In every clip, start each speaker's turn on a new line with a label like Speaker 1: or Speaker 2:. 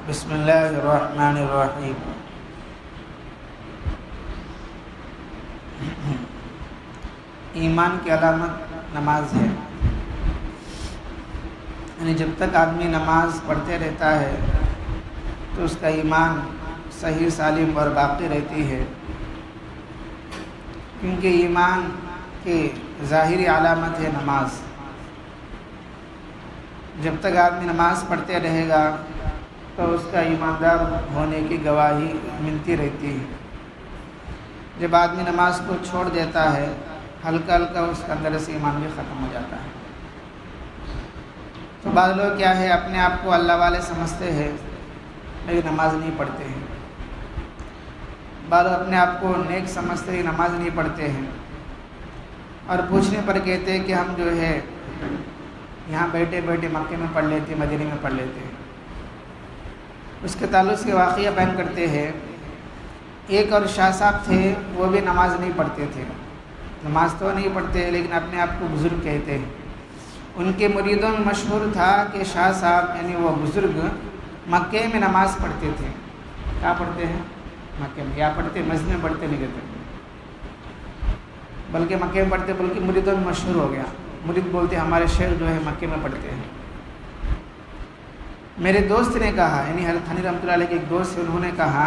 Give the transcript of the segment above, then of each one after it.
Speaker 1: بسم اللہ الرحمن الرحیم۔ ایمان کی علامت نماز ہے، یعنی جب تک آدمی نماز پڑھتے رہتا ہے تو اس کا ایمان صحیح سالم اور باقی رہتی ہے، کیونکہ ایمان کی ظاہری علامت ہے نماز۔ جب تک آدمی نماز پڑھتے رہے گا تو اس کا ایماندار ہونے کی گواہی ملتی رہتی ہے۔ جب آدمی نماز کو چھوڑ دیتا ہے ہلکا ہلکا اس کے اندر سے ایمان بھی ختم ہو جاتا ہے۔ تو بعض لوگ کیا ہے اپنے آپ کو اللہ والے سمجھتے ہیں لیکن نماز نہیں پڑھتے ہیں، بعض لوگ اپنے آپ کو نیک سمجھتے ہیں نماز نہیں پڑھتے ہیں، اور پوچھنے پر کہتے ہیں کہ ہم جو ہے یہاں بیٹھے بیٹھے مکے میں پڑھ لیتے مدینے میں پڑھ لیتے ہیں۔ اس کے تعلق سے واقعہ بیان کرتے ہیں، ایک اور شاہ صاحب تھے، وہ بھی نماز نہیں پڑھتے تھے، نماز تو نہیں پڑھتے لیکن اپنے آپ کو بزرگ کہتے ہیں۔ ان کے مریدوں میں مشہور تھا کہ شاہ صاحب یعنی وہ بزرگ مکے میں نماز پڑھتے تھے۔ کیا پڑھتے ہیں؟ مکے میں۔ یا پڑھتے مسجد میں پڑھتے نہیں کہتے، بلکہ مکے میں پڑھتے، بلکہ مریدوں میں مشہور ہو گیا۔ مرید بولتے ہمارے شیخ جو ہے مکے میں پڑھتے ہیں۔ میرے دوست نے کہا، یعنی حضرت حنی رحمۃ اللہ علیہ کے ایک دوست سے، انہوں نے کہا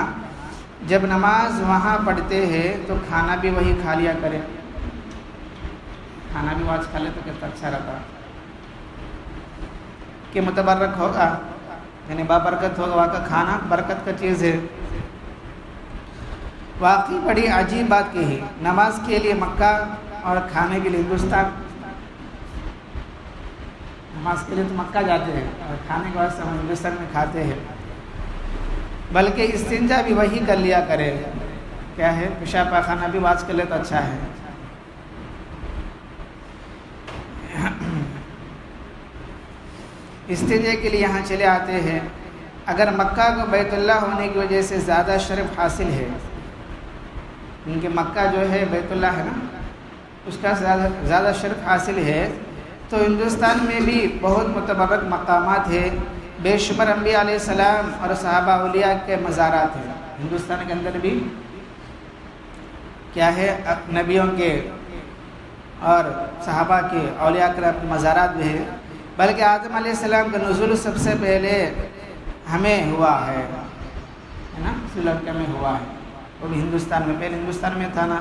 Speaker 1: جب نماز وہاں پڑھتے ہیں تو کھانا بھی وہی کھا لیا کرے، کھانا بھی آج کھا لے تو کتنا اچھا رہتا کہ متبرک ہوگا، یعنی بابرکت ہوگا، وہاں کا کھانا برکت کا چیز ہے۔ واقعی بڑی عجیب بات کہی، نماز کے لیے مکہ اور کھانے کے لیے ہندوستان۔ نماز کے لیے تو مکہ جاتے ہیں اور کھانے کے بعد ہم ہندوستان میں کھاتے ہیں، بلکہ استنجا بھی وہی کر لیا کرے۔ کیا ہے؟ پیشاب پاخانہ بھی واز کر لے تو اچھا ہے۔ استنجے کے لیے یہاں چلے آتے ہیں۔ اگر مکہ کو بیت اللہ ہونے کی وجہ سے زیادہ شرف حاصل ہے، کیونکہ مکہ جو ہے بیت اللہ ہے نا، اس کا زیادہ شرف حاصل ہے، تو ہندوستان میں بھی بہت متبرک مقامات ہیں، بے شمار انبیاء علیہ السلام اور صحابہ اولیاء کے مزارات ہیں۔ ہندوستان کے اندر بھی کیا ہے نبیوں کے اور صحابہ کے اولیاء کرام کے مزارات بھی ہیں، بلکہ آدم علیہ السلام کا نزول سب سے پہلے ہمیں ہوا ہے نا، سری لنکا میں ہوا ہے، وہ بھی ہندوستان میں، پہلے ہندوستان میں تھا نا،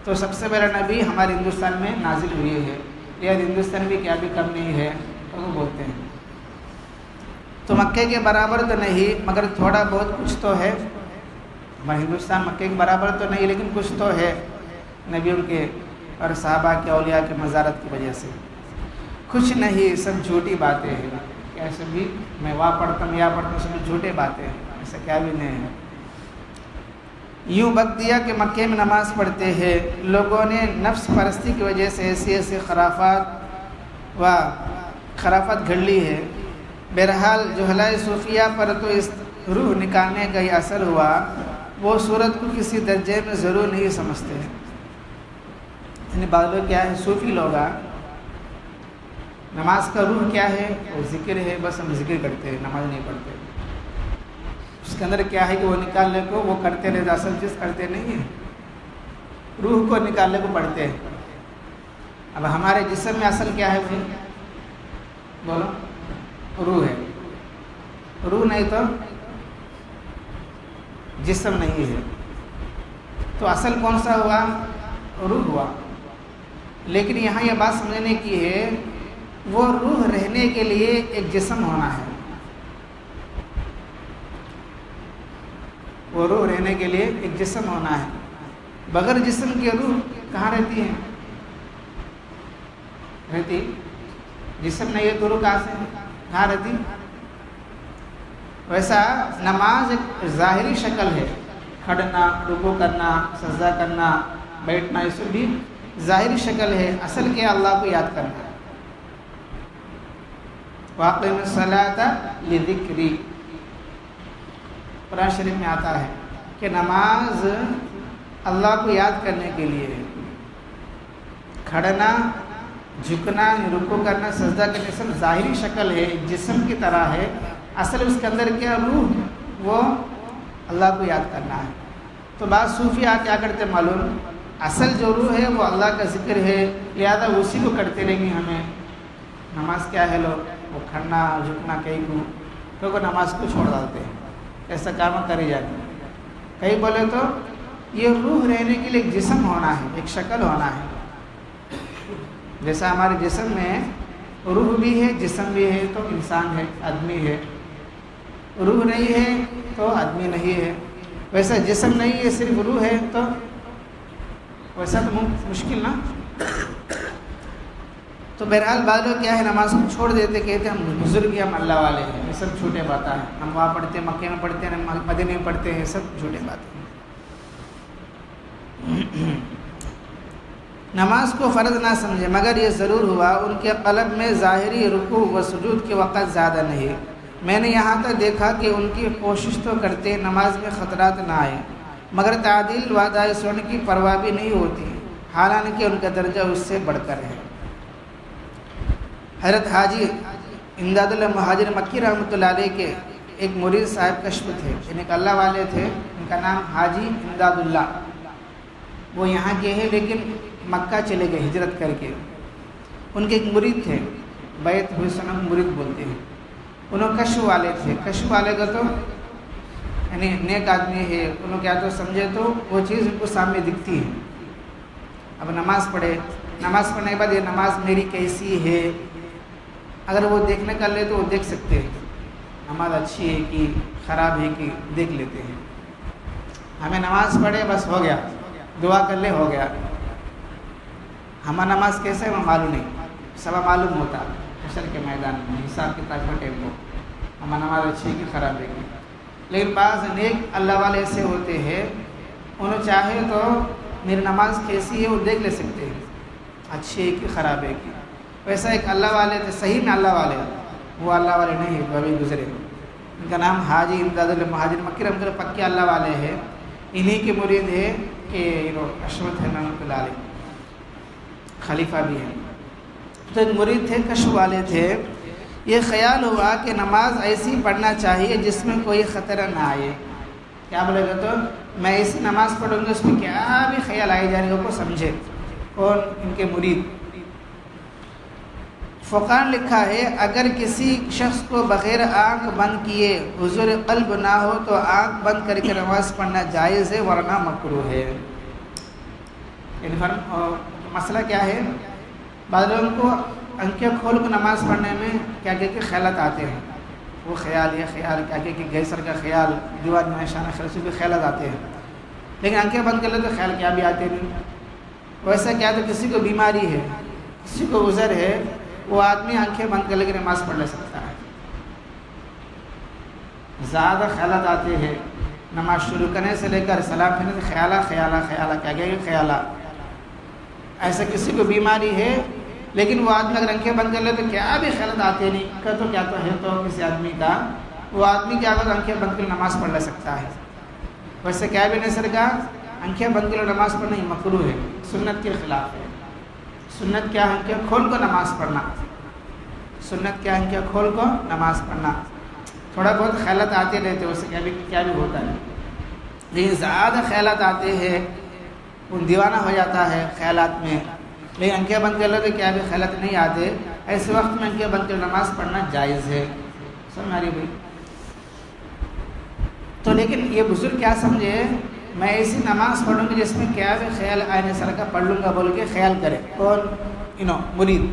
Speaker 1: تو سب سے پہلا نبی ہمارے ہندوستان میں نازل ہوئی ہے۔ یہ ہندوستان بھی کیا بھی کم نہیں ہے تو وہ بولتے ہیں۔ تو مکے کے برابر تو نہیں مگر تھوڑا بہت کچھ تو ہے، ہمارا ہندوستان مکے کے برابر تو نہیں لیکن کچھ تو ہے نبیوں کے اور صحابہ کے اولیاء کے مزارت کی وجہ سے۔ کچھ نہیں، سب جھوٹی باتیں ہیں، ایسے بھی میں وہاں پڑھتا ہوں یا پڑھتا ہوں، سب جھوٹے باتیں ہیں، ایسا کیا بھی نہیں ہے۔ یوں وقت دیا کہ مکے میں نماز پڑھتے ہیں، لوگوں نے نفس پرستی کی وجہ سے ایسی خرافات گھڑ لی ہے۔ بہرحال جہلائے صوفیہ پر تو اس روح نکالنے کا یہ اثر ہوا، وہ صورت کو کسی درجے میں ضرور نہیں سمجھتے ہیں۔ یعنی بعض لوگ کیا ہے صوفی لوگ، نماز کا روح کیا ہے؟ وہ ذکر ہے، بس ہم ذکر کرتے ہیں، نماز نہیں پڑھتے۔ اس کے اندر کیا ہے کہ وہ نکالنے کو وہ کرتے رہتے، اصل چیز کرتے نہیں ہیں، روح کو نکالنے کو پڑھتے ہیں۔ اب ہمارے جسم میں اصل کیا ہے پھر؟ بولو، روح ہے، روح نہیں تو جسم نہیں ہے، تو اصل کون سا ہوا؟ روح ہوا۔ لیکن یہاں یہ بات سمجھنے کی ہے، وہ روح رہنے کے لیے ایک جسم ہونا ہے، وہ روح رہنے کے لیے ایک جسم ہونا ہے، بغیر جسم کے روح کہاں رہتی ہے؟ رہتی جسم نہیں ہے تو روح کہاں رہتی؟ ویسا نماز ایک ظاہری شکل ہے، کھڑنا، رکوع کرنا، سجدہ کرنا، بیٹھنا، یہ سب بھی ظاہری شکل ہے، اصل کیا اللہ کو یاد کرنا ہے۔ وَأَقِمِ الصَّلَاةَ لِذِكْرِي، قرآن شریف میں آتا ہے کہ نماز اللہ کو یاد کرنے کے لیے ہے۔ کھڑنا، جھکنا، رکوع کرنا، سجدہ کرنا سب ظاہری شکل ہے، جسم کی طرح ہے، اصل اس کے اندر کیا؟ روح وہ اللہ کو یاد کرنا ہے۔ تو بعض صوفیاء کیا کرتے معلوم، اصل جو روح ہے وہ اللہ کا ذکر ہے، لہٰذا اسی کو کرتے رہیں گے ہمیں۔ نماز کیا ہے لوگ وہ کھڑنا جھکنا، کئی کو لوگ نماز کو چھوڑ ڈالتے ہیں، ایسا کام کرے جاتے ہیں۔ کئی بولے تو یہ روح رہنے کے لیے ایک جسم ہونا ہے، ایک شکل ہونا ہے۔ جیسا ہمارے جسم میں روح بھی ہے، جسم بھی ہے تو انسان ہے، آدمی ہے۔ روح نہیں ہے تو آدمی نہیں ہے۔ ویسا جسم نہیں ہے، صرف روح ہے تو ویسا تو مشکل نا۔ تو بہرحال بعض لوگ کیا ہے نماز کو چھوڑ دیتے، کہتے ہم بزرگ ہیں، ہم اللہ والے ہیں، یہ سب جھوٹے باتیں ہیں۔ ہم وہاں پڑھتے ہیں، مکے میں پڑھتے ہیں، مدینے میں پڑھتے ہیں، سب جھوٹے باتیں ہیں۔ نماز کو فرض نہ سمجھے، مگر یہ ضرور ہوا ان کے قلب میں ظاہری رکوع و سجود کے وقت زیادہ نہیں۔ میں نے یہاں تک دیکھا کہ ان کی کوشش تو کرتے نماز میں خطرات نہ آئے، مگر تعدیل و ادائے سنن کی پرواہ بھی نہیں ہوتی، حالانکہ ان کا درجہ اس سے بڑھ کر ہے۔ حضرت حاجی امداد اللہ مہاجر مکی رحمۃ اللہ علیہ کے ایک مرید صاحب کشف تھے، یعنی ایک اللہ والے تھے، ان کا نام حاجی امداد اللہ۔ وہ یہاں کے ہیں لیکن مکہ چلے گئے ہجرت کر کے۔ ان کے ایک مرید تھے، بیت ہوئی سنم مرید بولتے ہیں، انہوں کشف والے تھے۔ کشف والے کا تو یعنی نیک آدمی ہے، انہوں کیا تو سمجھے تو وہ چیز ان کو سامنے دکھتی ہے۔ اب نماز پڑھے، نماز پڑھنے کے بعد یہ نماز میری کیسی ہے، اگر وہ دیکھنے کا لے تو وہ دیکھ سکتے ہیں، نماز اچھی ہے کہ خراب ہے کہ دیکھ لیتے ہیں۔ ہمیں نماز پڑھے بس ہو گیا، دعا کر لے ہو گیا، ہمارا نماز کیسے ہے وہ معلوم نہیں، سب معلوم ہوتا حشر کے میدان میں حساب کتاب کا ٹائم کو ہمارا نماز اچھی ہے کہ خراب ہے کہ۔ لیکن بعض نیک اللہ والے ایسے ہوتے ہیں، انہوں چاہے تو میری نماز کیسی ہے وہ دیکھ لے سکتے ہیں، اچھی ہے کہ خراب ہے کہ۔ ویسا ایک اللہ والے تھے، صحیح میں اللہ والے، وہ اللہ والے نہیں ہیں، وہ ابھی گزرے۔ ان کا نام حاجی امداد اللہ مہاجر مکی رحمۃ اللہ، پکے اللہ والے ہیں، انہی کے مرید ہے کہ اشرف ہے رحمۃ اللہ علیہ، خلیفہ بھی ہیں۔ تو ایک مرید تھے، کشف والے تھے، یہ خیال ہوا کہ نماز ایسی پڑھنا چاہیے جس میں کوئی خطرہ نہ آئے۔ کیا بولے گا تو میں ایسی نماز پڑھوں گا اس میں کیا بھی خیال آئے جانے کو سمجھے۔ اور ان کے مرید فقہاء نے لکھا ہے، اگر کسی شخص کو بغیر آنکھ بند کیے حضور قلب نہ ہو تو آنکھ بند کر کے نماز پڑھنا جائز ہے، ورنہ مکروہ ہے۔ یعنی مسئلہ کیا ہے، بعض لوگوں کو آنکھیں کھول کے نماز پڑھنے میں کیا کہ خیالات آتے ہیں، وہ خیال یہ خیال کیا کہ گیسر کا خیال، دیوار میں شانہ خرچی کے خیالات آتے ہیں، لیکن آنکھیں بند کر لے تو خیال کیا بھی آتے نہیں۔ ویسا کیا تو کسی کو بیماری ہے، کسی کو عذر ہے، وہ آدمی آنکھیں بند کر لے کے نماز پڑھ لے سکتا ہے۔ زیادہ خیالات آتے ہیں، نماز شروع کرنے سے لے کر سلام پھرنے سے خیالہ کیا گیا یہ خیالہ۔ ایسا کسی کو بیماری ہے لیکن وہ آدمی اگر آنکھیں بند کر لے تو کیا بھی خیالات آتے نہیں، کہ تو کیا تو ہے تو کسی آدمی کا، وہ آدمی کیا اگر آنکھیں بند کر نماز پڑھ لے سکتا ہے۔ ویسے کیا بھی نہیں سر کا آنکھیں بند کر نماز پڑھنا یہ مکروہ ہے، سنت کے خلاف ہے۔ سنت کیا ہے؟ آنکھیں کھول کو نماز پڑھنا، سنت کیا ہے؟ آنکھیں کھول کو نماز پڑھنا۔ تھوڑا بہت خیالات آتے رہتے ہیں، اسے کیا بھی ہوتا ہے، لیکن زیادہ خیالات آتے ہیں وہ دیوانہ ہو جاتا ہے خیالات میں۔ لیکن آنکھیں بند کر لو تو کیا بھی خیالات نہیں آتے، ایسے وقت میں آنکھیں بند کر نماز پڑھنا جائز ہے۔ سمجھ آ رہی بھائی؟ تو لیکن یہ بزرگ کیا سمجھے، میں ایسی نماز پڑھوں گی جس میں کیا بھی خیال آئے سر کا پڑھ لوں گا بول کے خیال کرے، اور مرید۔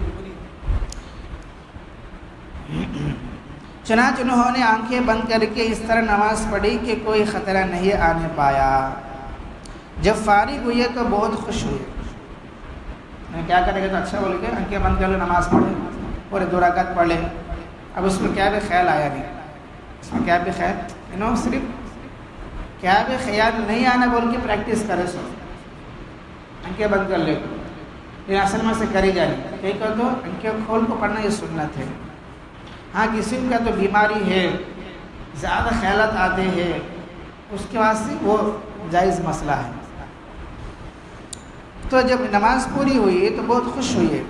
Speaker 1: چنانچہ انہوں نے آنکھیں بند کر کے اس طرح نماز پڑھی کہ کوئی خطرہ نہیں آنے پایا۔ جب فارغ ہوئے تو بہت خوش ہوئے۔ کیا کرے گا تو اچھا بول کے آنکھیں بند کر لو، نماز پڑھے، پورے 2 رکعت پڑھ لے۔ اب اس میں کیا بھی خیال آیا نہیں، اس میں کیا بھی خیال صرف کیا بھی خیال نہیں آنا بول کے پریکٹس کرے، سو آنکھیں بند کر لے، لیکن اصل میں سے کری جائے کہیں کہ تو آنکھیں کھول کو پڑھنا یہ سنت ہے۔ ہاں کسی کا تو بیماری ہے، زیادہ خیالات آتے ہیں، اس کے واسطے وہ جائز مسئلہ ہے۔ تو جب نماز پوری ہوئی تو بہت خوش ہوئی،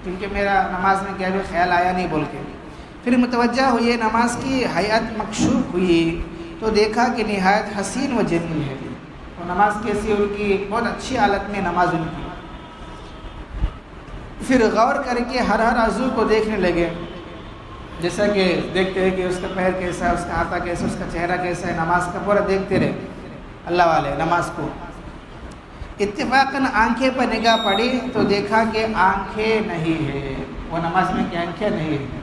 Speaker 1: کیونکہ میرا نماز میں کیا بھی خیال آیا نہیں بول کے۔ پھر متوجہ ہوئی، نماز کی حیات مکشوف ہوئی، تو دیکھا کہ نہایت حسین و جمیل ہے. اور نماز کیسی ان کی؟ بہت اچھی حالت میں نماز ان کی. پھر غور کر کے ہر عضو کو دیکھنے لگے، جیسا کہ دیکھتے ہیں کہ اس کا پیر کیسا ہے، اس کا ہاتھ کیسا ہے، اس کا چہرہ کیسا ہے، نماز کا پورا دیکھتے رہے اللہ والے نماز کو. اتفاقاً آنکھیں پر نگاہ پڑی تو دیکھا کہ آنکھیں نہیں ہے. وہ نماز میں کیا آنکھیں نہیں ہے؟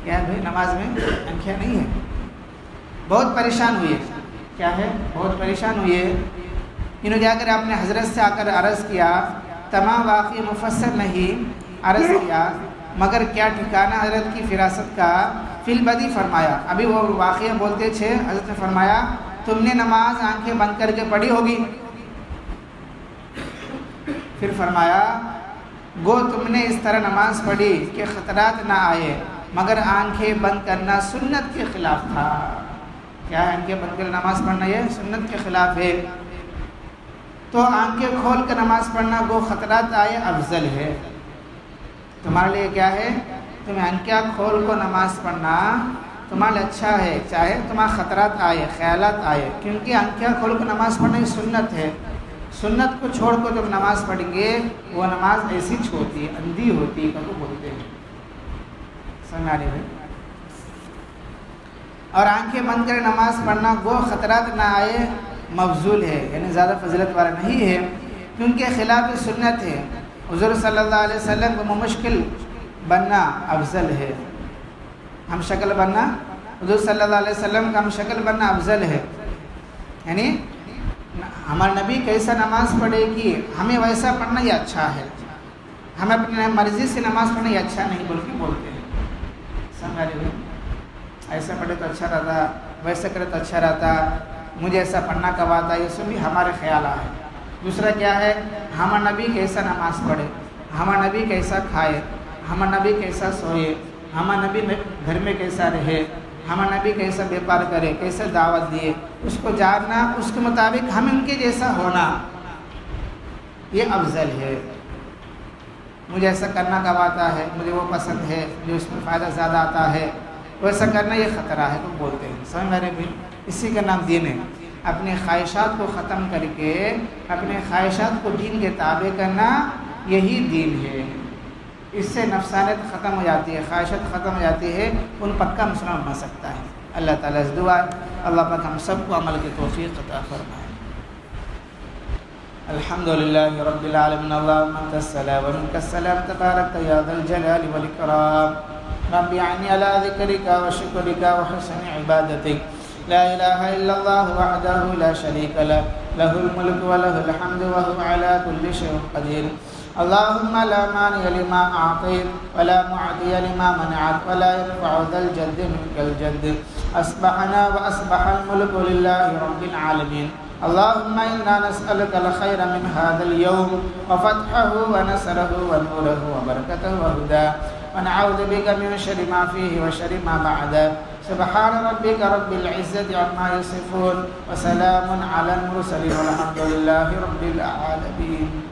Speaker 1: کیا بھائی نماز میں آنکھیں نہیں ہے؟ بہت پریشان ہوئے. کیا ہے؟ بہت پریشان ہوئے. انہوں نے جا کر اپنے حضرت سے آ کر عرض کیا. تمام واقعی مفصل نہیں عرض کیا، مگر کیا ٹھکانہ حضرت کی فراست کا. فی البدی فرمایا، ابھی وہ واقعہ بولتے تھے، حضرت نے فرمایا تم نے نماز آنکھیں بند کر کے پڑھی ہوگی. پھر فرمایا گو تم نے اس طرح نماز پڑھی کہ خطرات نہ آئے، مگر آنکھیں بند کرنا سنت کے خلاف تھا. کیا ہے؟ آنکھیں بند کر نماز پڑھنا یہ سنت کے خلاف ہے. تو آنکھیں کھول کر نماز پڑھنا گو خطرات آئے افضل ہے. تمہارے لیے کیا ہے؟ تمہیں آنکھیں کھول کو نماز پڑھنا تمہارے لیے اچھا ہے، چاہے تمہارے خطرات آئے، خیالات آئے، کیونکہ آنکھیں کھول کر نماز پڑھنا یہ سنت ہے. سنت کو چھوڑ کر جب نماز پڑھیں گے وہ نماز ایسی ہوتی ہے، اندھی ہوتی ہے، بولتے ہیں. سمجھ آ رہی ہے؟ اور آنکھیں بند کر نماز پڑھنا گو خطرات نہ آئے مفضول ہے، یعنی زیادہ فضیلت والا نہیں ہے، کیونکہ خلاف سنت ہے. حضور صلی اللہ علیہ وسلم کو مشکل بننا افضل ہے. ہم شکل بننا، حضور صلی اللہ علیہ وسلم کا ہم شکل بننا افضل ہے. یعنی ہمارے نبی کیسا نماز پڑھے گی ہمیں ویسا پڑھنا یہ اچھا ہے. ہمیں اپنے مرضی سے نماز پڑھنا یہ اچھا نہیں بلکہ بولتے ہیں. سمجھ رہے ہو؟ ایسا پڑھے تو اچھا رہتا، ویسا کرے تو اچھا رہتا، مجھے ایسا پڑھنا کب آتا، یہ سب بھی ہمارے خیالات ہیں. دوسرا کیا ہے؟ ہمارا نبی کیسا نماز پڑھے، ہمارا نبی کیسا کھائے، ہمارا نبی کیسا سوئے، ہمارا نبی گھر میں کیسا رہے، ہمارا نبی کیسا بیپار کرے، کیسے دعوت دیے، اس کو جاننا، اس کے مطابق ہم ان کے جیسا ہونا یہ افضل ہے. مجھے ایسا کرنا کب آتا ہے، مجھے وہ پسند ہے جو اس میں فائدہ زیادہ آتا ہے، ویسا کرنا یہ خطرہ ہے تو بولتے ہیں. سمجھ میرے بھی اسی کا نام دین ہے. اپنے خواہشات کو ختم کر کے اپنے خواہشات کو دین کے تابع کرنا یہی دین ہے. اس سے نفسانیت ختم ہو جاتی ہے، خواہشات ختم ہو جاتی ہے، ان پکا مسلمان بن سکتا ہے. اللہ تعالیٰ سے دعا اللہ پاک ہم سب کو عمل کی توفیق عطا فرمائے. الحمدللہ رب العالمین اللہم انت السلام و منک السلام تبارک یا ذا الجلال والاکرام. رب اعنی علی ذکرک و شکرک و حسن عبادتک. لا الہ الا اللہ وحدہ لا شریک لہ لہ الملک و لہ الحمد وہو علی کل شیء قدیر. اللهم لا مانع لما أعطيت ولا معطي لما منعت ولا ينفع ذا الجد منك الجد. أصبحنا وأصبح الملك لله رب العالمين. اللهم إنا نسألك الخير من هذا اليوم وفتحه ونصره ونوره وبركته وهداه، ونعوذ بك من شر ما فيه وشر ما بعده. سبحان ربك رب العزة عما يصفون وسلام على المرسلين والحمد لله رب العالمين.